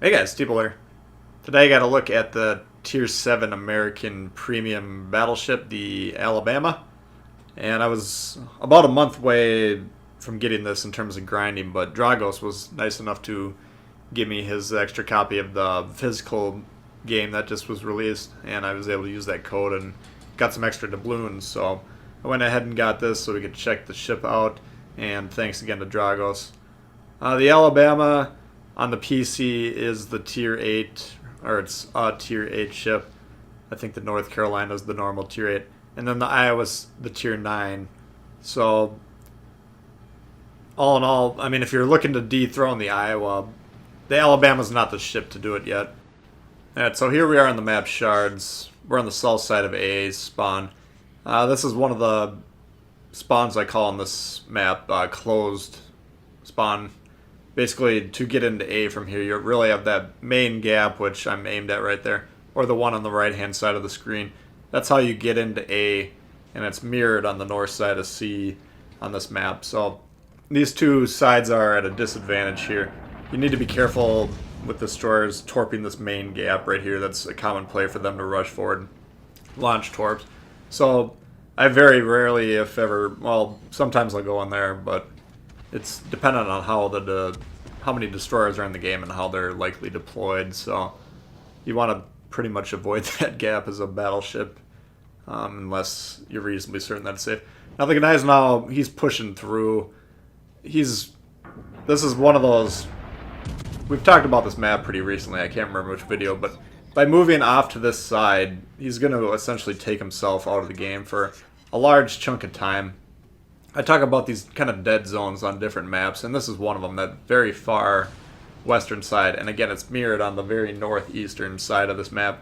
Hey guys, Steeple here. Today I got to look at the Tier 7 American Premium Battleship, the Alabama. And I was about a month away from getting this in terms of grinding, but Dragos was nice enough to give me his extra copy of the physical game that just was released, and I was able to use that code and got some extra doubloons. So I went ahead and got this so we could check the ship out, and thanks again to Dragos. The Alabama on the PC is the Tier 8, or it's a Tier 8 ship. I think the North Carolina is the normal Tier 8. And then the Iowa's the Tier 9. So, all in all, I mean, if you're looking to dethrone the Iowa, the Alabama's not the ship to do it yet. Alright, so here we are on the map Shards. We're on the south side of AA's spawn. This is one of the spawns I call on this map, closed spawn. Basically, to get into A from here, you really have that main gap, which I'm aimed at right there, or the one on the right-hand side of the screen. That's how you get into A, and it's mirrored on the north side of C on this map. So these two sides are at a disadvantage here. You need to be careful with destroyers torping this main gap right here. That's a common play for them to rush forward and launch torps. So I very rarely, if ever, well, sometimes I'll go in there, but it's dependent on how many destroyers are in the game and how they're likely deployed. So you want to pretty much avoid that gap as a battleship, unless you're reasonably certain that it's safe. Now the guy's he's pushing through. This is one of those. We've talked about this map pretty recently. I can't remember which video, but by moving off to this side, he's going to essentially take himself out of the game for a large chunk of time. I talk about these kind of dead zones on different maps, and this is one of them, that very far western side. And again, it's mirrored on the very northeastern side of this map.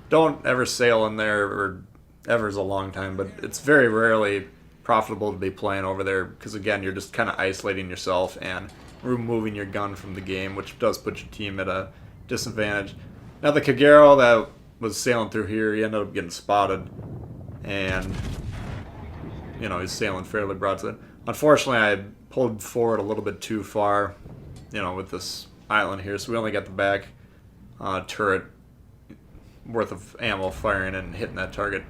Don't ever sail in there, or ever's a long time, but it's very rarely profitable to be playing over there, because again, you're just kind of isolating yourself and removing your gun from the game, which does put your team at a disadvantage. Now the Kagero that was sailing through here, he ended up getting spotted, and he's sailing fairly broadside. Unfortunately, I pulled forward a little bit too far, with this island here, so we only got the back turret worth of ammo firing and hitting that target.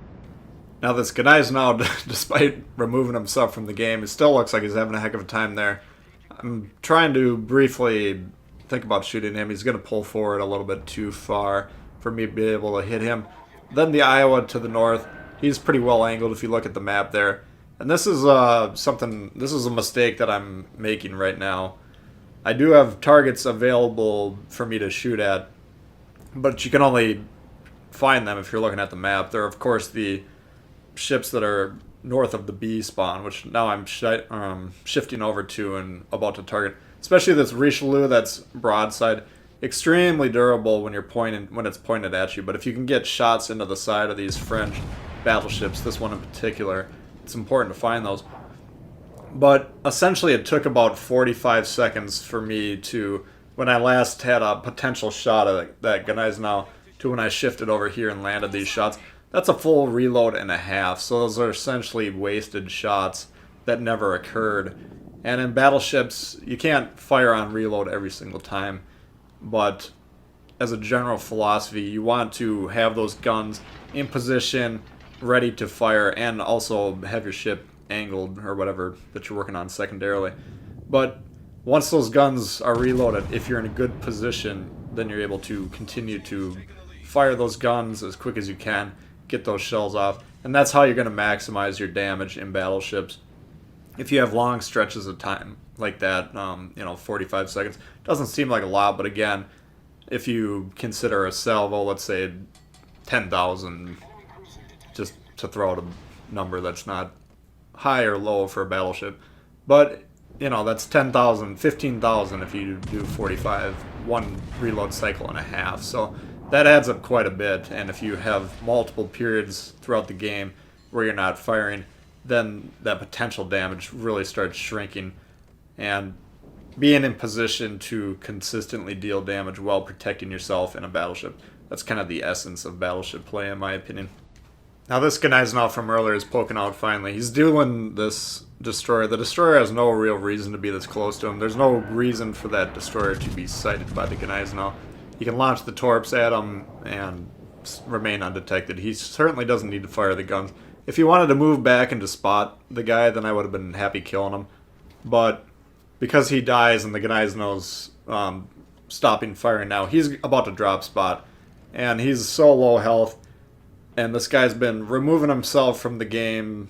Now this guy's now, despite removing himself from the game, it still looks like he's having a heck of a time there. I'm trying to briefly think about shooting him. He's going to pull forward a little bit too far for me to be able to hit him. Then the Iowa to the north, he's pretty well angled if you look at the map there. And this is this is a mistake that I'm making right now. I do have targets available for me to shoot at, but you can only find them if you're looking at the map. There are, of course, the ships that are north of the B spawn, which now I'm shifting over to and about to target. Especially this Richelieu that's broadside. Extremely durable when it's pointed at you, but if you can get shots into the side of these French battleships, this one in particular, it's important to find those. But essentially it took about 45 seconds for me to, when I last had a potential shot at that Gneisenau now, to when I shifted over here and landed these shots. That's a full reload and a half, so those are essentially wasted shots that never occurred. And in battleships, you can't fire on reload every single time, but as a general philosophy, you want to have those guns in position, ready to fire, and also have your ship angled or whatever that you're working on secondarily. But once those guns are reloaded, if you're in a good position, then you're able to continue to fire those guns as quick as you can, get those shells off, and that's how you're going to maximize your damage in battleships. If you have long stretches of time like that, 45 seconds, doesn't seem like a lot, but again, if you consider a salvo, let's say 10,000, just to throw out a number that's not high or low for a battleship, but that's 10,000, 15,000 if you do 45, one reload cycle and a half. So that adds up quite a bit, and if you have multiple periods throughout the game where you're not firing, then that potential damage really starts shrinking. And being in position to consistently deal damage while protecting yourself in a battleship, that's kind of the essence of battleship play, in my opinion. Now this Gneisenau from earlier is poking out finally. He's dueling this destroyer. The destroyer has no real reason to be this close to him. There's no reason for that destroyer to be sighted by the Gneisenau. You can launch the torps at him and remain undetected. He certainly doesn't need to fire the guns. If he wanted to move back and to spot the guy, then I would have been happy killing him. But because he dies and the guy's knows stopping firing now, he's about to drop spot. And he's so low health. And this guy's been removing himself from the game,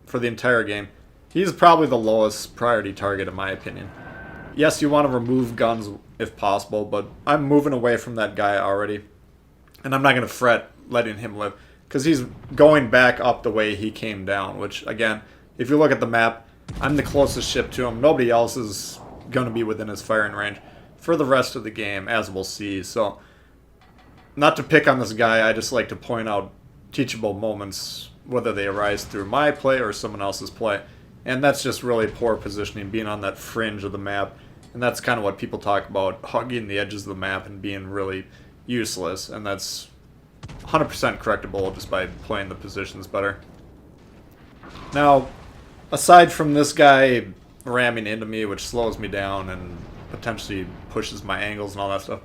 for the entire game. He's probably the lowest priority target in my opinion. Yes, you want to remove guns if possible, but I'm moving away from that guy already. And I'm not going to fret letting him live, because he's going back up the way he came down, which, again, if you look at the map, I'm the closest ship to him. Nobody else is going to be within his firing range for the rest of the game, as we'll see. So, not to pick on this guy, I just like to point out teachable moments, whether they arise through my play or someone else's play. And that's just really poor positioning, being on that fringe of the map. And that's kind of what people talk about, hugging the edges of the map and being really useless. And that's 100% correctable just by playing the positions better. Now, aside from this guy ramming into me, which slows me down and potentially pushes my angles and all that stuff,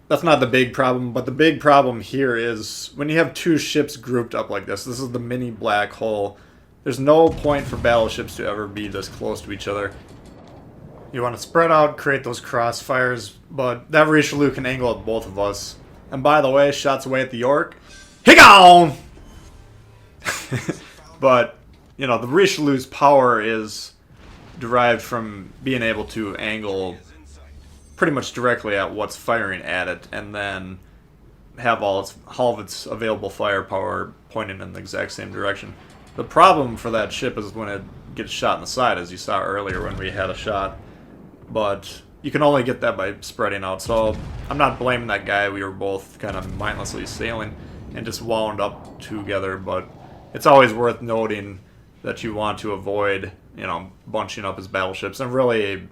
that's not the big problem. But the big problem here is when you have two ships grouped up like this. This is the mini black hole. There's no point for battleships to ever be this close to each other. You want to spread out, create those crossfires, but that Richelieu can angle at both of us. And by the way, shots away at the York. He gone! But, the Richelieu's power is derived from being able to angle pretty much directly at what's firing at it, and then have all of its available firepower pointing in the exact same direction. The problem for that ship is when it gets shot in the side, as you saw earlier when we had a shot. But you can only get that by spreading out, so I'm not blaming that guy. We were both kind of mindlessly sailing and just wound up together, but it's always worth noting that you want to avoid, bunching up his battleships, and really,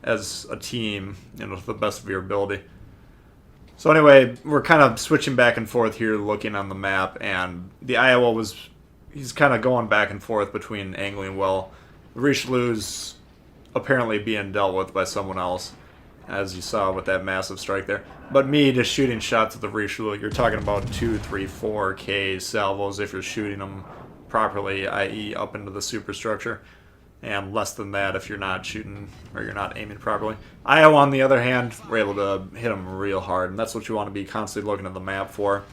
as a team, to the best of your ability. So anyway, we're kind of switching back and forth here, looking on the map, and the Iowa he's kind of going back and forth between angling well. Richelieu's apparently being dealt with by someone else, as you saw with that massive strike there. But me just shooting shots at the Richelieu, you're talking about 2, 3, 4K salvos if you're shooting them properly, i.e. up into the superstructure, and less than that if you're not shooting or you're not aiming properly. Iowa, on the other hand, we're able to hit them real hard, and that's what you want to be constantly looking at the map for.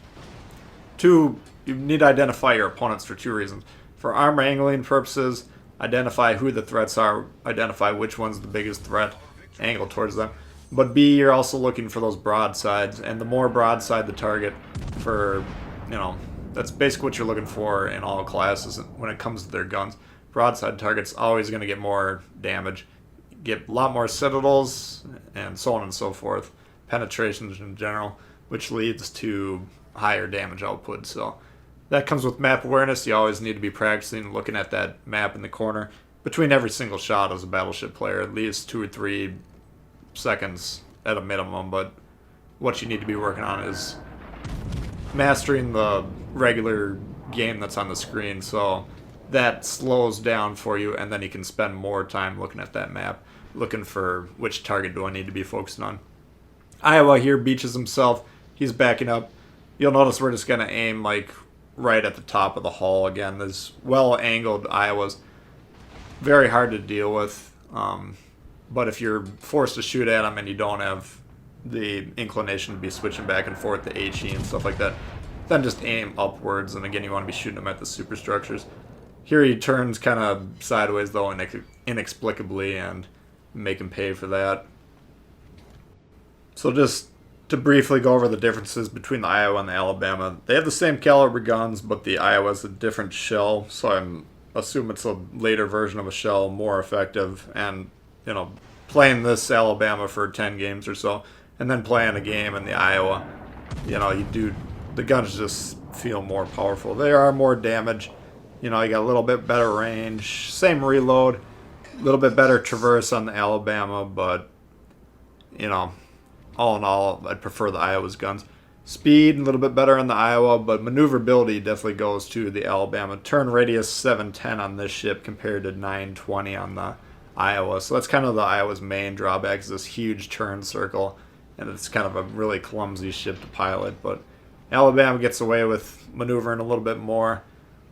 You need to identify your opponents for two reasons. For armor angling purposes, identify who the threats are, identify which one's the biggest threat, angle towards them. But B, you're also looking for those broadsides, and the more broadside the target for, that's basically what you're looking for in all classes when it comes to their guns. Broadside target's always going to get more damage, get a lot more citadels, and so on and so forth. Penetrations in general, which leads to higher damage output, so that comes with map awareness. You always need to be practicing looking at that map in the corner between every single shot as a battleship player, at least 2 or 3 seconds at a minimum. But what you need to be working on is mastering the regular game that's on the screen, so that slows down for you, and then you can spend more time looking at that map, looking for which target do I need to be focusing on. Iowa here beaches himself. He's backing up. You'll notice we're just going to aim right at the top of the hull again. This well-angled Iowa's very hard to deal with, but if you're forced to shoot at them and you don't have the inclination to be switching back and forth to HE and stuff like that, then just aim upwards, and again you want to be shooting them at the superstructures. Here he turns kind of sideways though, inexplicably, and make him pay for that. So just to briefly go over the differences between the Iowa and the Alabama. They have the same caliber guns, but the Iowa's a different shell, so I assume it's a later version of a shell, more effective, and, playing this Alabama for 10 games or so, and then playing a game in the Iowa, the guns just feel more powerful. They are more damage, you got a little bit better range, same reload, a little bit better traverse on the Alabama, but, all in all, I'd prefer the Iowa's guns. Speed, a little bit better on the Iowa, but maneuverability definitely goes to the Alabama. Turn radius 710 on this ship compared to 920 on the Iowa. So that's kind of the Iowa's main drawback, is this huge turn circle. and it's kind of a really clumsy ship to pilot. But Alabama gets away with maneuvering a little bit more.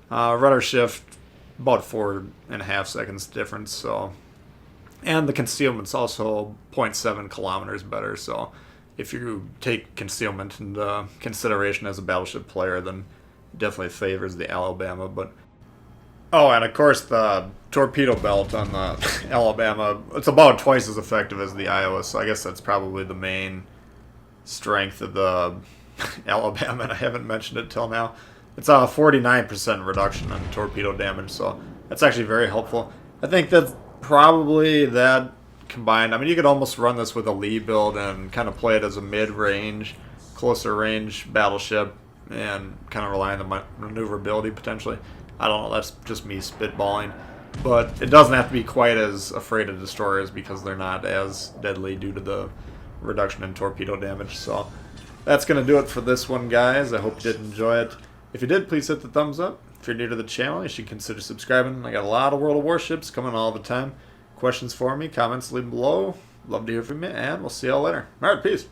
Rudder shift, about 4.5 seconds difference. So, and the concealment's also zero point 0.7 kilometers better. So, if you take concealment into consideration as a battleship player, then it definitely favors the Alabama. But oh, and of course the torpedo belt on the Alabama, it's about twice as effective as the Iowa. So I guess that's probably the main strength of the Alabama, and I haven't mentioned it till now. It's a 49% reduction in torpedo damage, so that's actually very helpful. I think that's probably that combined. I mean, you could almost run this with a Lee build and kind of play it as a mid-range, closer range battleship and kind of rely on the maneuverability potentially. I don't know, that's just me spitballing. But it doesn't have to be quite as afraid of destroyers because they're not as deadly due to the reduction in torpedo damage. So that's going to do it for this one, guys. I hope you did enjoy it. If you did, please hit the thumbs up. If you're new to the channel, you should consider subscribing. I got a lot of World of Warships coming all the time. Questions for me, comments leave below. Love to hear from you, and we'll see y'all later. Alright, peace.